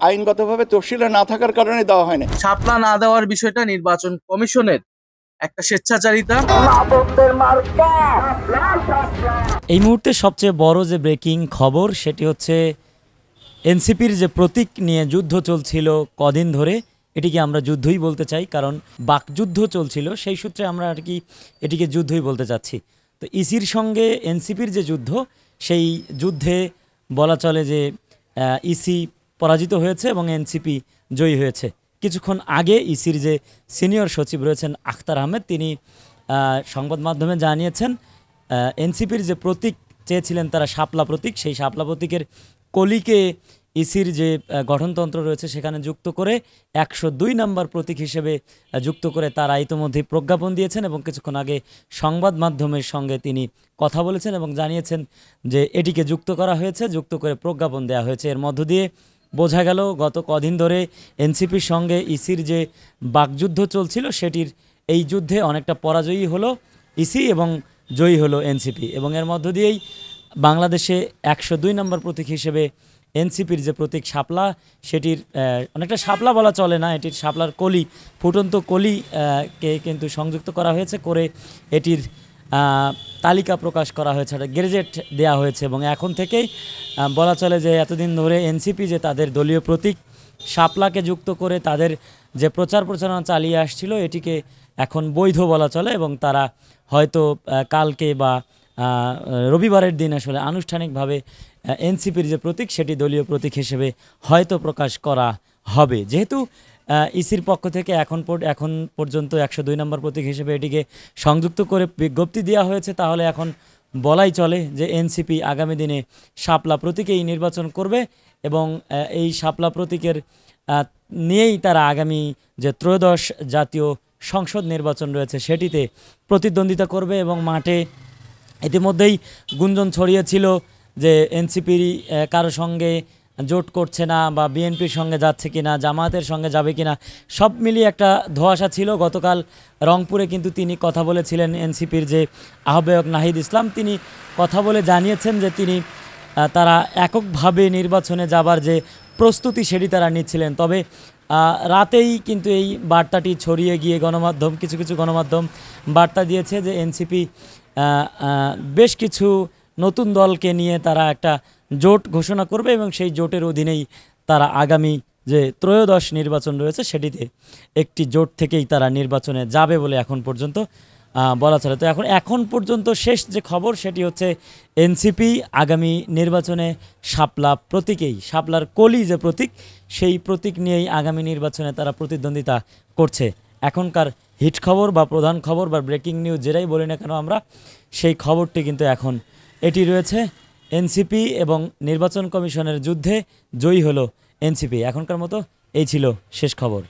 আইনগতভাবে তফসিলে না থাকার কারণে দেওয়া হয়নি। শাপলা না দেওয়ার বিষয়টা নির্বাচন কমিশনের একটা স্বেচ্ছাচারিতা। এই মুহূর্তে সবচেয়ে বড় যে ব্রেকিং খবর সেটি হচ্ছে এনসিপির যে প্রতীক নিয়ে যুদ্ধ চলছিল কদিন ধরে, এটিকে আমরা যুদ্ধই বলতে চাই, কারণ বাকযুদ্ধ চলছিল, সেই সূত্রে আমরা আর কি এটিকে যুদ্ধই বলতে চাচ্ছি। তো ইসির সঙ্গে এনসিপির যে যুদ্ধ, সেই যুদ্ধে বলা চলে যে ইসি পরাজিত হয়েছে এবং এনসিপি জয়ী হয়েছে। কিছুক্ষণ আগে ইসির যে সিনিয়র সচিব রয়েছেন আখতার আহমেদ, তিনি সংবাদ মাধ্যমে জানিয়েছেন এনসিপির যে প্রতীক চেয়েছিলেন তারা শাপলা প্রতীক, সেই শাপলা প্রতীকের কলিকে ইসির যে গঠনতন্ত্র রয়েছে সেখানে যুক্ত করে 102 নম্বর প্রতীক হিসেবে যুক্ত করে তারা ইতিমধ্যে প্রজ্ঞাপন দিয়েছেন এবং কিছুক্ষণ আগে সংবাদ মাধ্যমের সঙ্গে তিনি কথা বলেছেন এবং জানিয়েছেন যে এটিকে যুক্ত করা হয়েছে, যুক্ত করে প্রজ্ঞাপন দেওয়া হয়েছে। এর মধ্য দিয়ে বোঝা গেল গত কদিন ধরে এনসিপির সঙ্গে ইসির যে বাকযুদ্ধ চলছিল সেটির এই যুদ্ধে অনেকটা পরাজয়ী হলো ইসি এবং জয়ী হলো এনসিপি। এবং এর মধ্য দিয়েই বাংলাদেশে 102 নম্বর প্রতীক হিসেবে এনসিপির যে প্রতীক শাপলা, সেটির অনেকটা শাপলা বলা চলে না, এটির শাপলার কলি, ফুটন্ত কলি কে কিন্তু সংযুক্ত করা হয়েছে, করে এটির তালিকা প্রকাশ করা হয়েছে, গেজেট দেওয়া হয়েছে। এবং এখন থেকেই বলা চলে যে এতদিন ধরে এনসিপি যে তাদের দলীয় প্রতীক শাপলাকে যুক্ত করে তাদের যে প্রচার প্রচারণা চালিয়ে আসছিল এটিকে এখন বৈধ বলা চলে এবং তারা হয়তো কালকে বা রবিবারের দিন আসলে আনুষ্ঠানিকভাবে এনসিপির যে প্রতীক সেটি দলীয় প্রতীক হিসেবে হয়তো প্রকাশ করা হবে। যেহেতু ইসির পক্ষ থেকে এখন পর্যন্ত 102 নম্বর প্রতীক হিসেবে এটিকে সংযুক্ত করে বিজ্ঞপ্তি দেওয়া হয়েছে, তাহলে এখন বলাই চলে যে এনসিপি আগামী দিনে শাপলা প্রতীকেই নির্বাচন করবে এবং এই শাপলা প্রতীকের নিয়েই তারা আগামী যে ত্রয়োদশ জাতীয় সংসদ নির্বাচন রয়েছে সেটিতে প্রতিদ্বন্দ্বিতা করবে। এবং মাঠে ইতিমধ্যেই গুঞ্জন ছড়িয়েছিল যে এনসিপি কারো সঙ্গে জোট করছে না বা বিএনপির সঙ্গে যাচ্ছে কিনা, জামায়াতের সঙ্গে যাবে কিনা, সব মিলিয়ে একটা ধোঁয়াশা ছিল। গতকাল রংপুরে কিন্তু তিনি কথা বলেছিলেন, এনসিপির যে আহ্বায়ক নাহিদ ইসলাম, তিনি কথা বলে জানিয়েছেন যে তারা এককভাবে নির্বাচনে যাবার যে প্রস্তুতি সেটি তারা নিচ্ছিলেন। তবে রাতেই কিন্তু এই বার্তাটি ছড়িয়ে গিয়ে কিছু গণমাধ্যম বার্তা দিয়েছে যে এনসিপি বেশ কিছু নতুন দলকে নিয়ে তারা একটা জোট ঘোষণা করবে এবং সেই জোটের অধীনেই তারা আগামী যে ত্রয়োদশ নির্বাচন রয়েছে সেটিতে একটি জোট থেকেই তারা নির্বাচনে যাবে বলে এখন পর্যন্ত বলা চলে। তো এখন পর্যন্ত শেষ যে খবর সেটি হচ্ছে এনসিপি আগামী নির্বাচনে শাপলা প্রতীকেই, শাপলার কলি যে প্রতীক সেই প্রতীক নিয়েই আগামী নির্বাচনে তারা প্রতিদ্বন্দ্বিতা করছে। এখনকার হিট খবর বা প্রধান খবর বা ব্রেকিং নিউজ যেটাই বলি না কেন আমরা, সেই খবরটি কিন্তু এখন এটি রয়েছে, এনসিপি এবং নির্বাচন কমিশনের যুদ্ধে জয়ী হলো এনসিপি। এখনকার মতো এই ছিল শেষ খবর।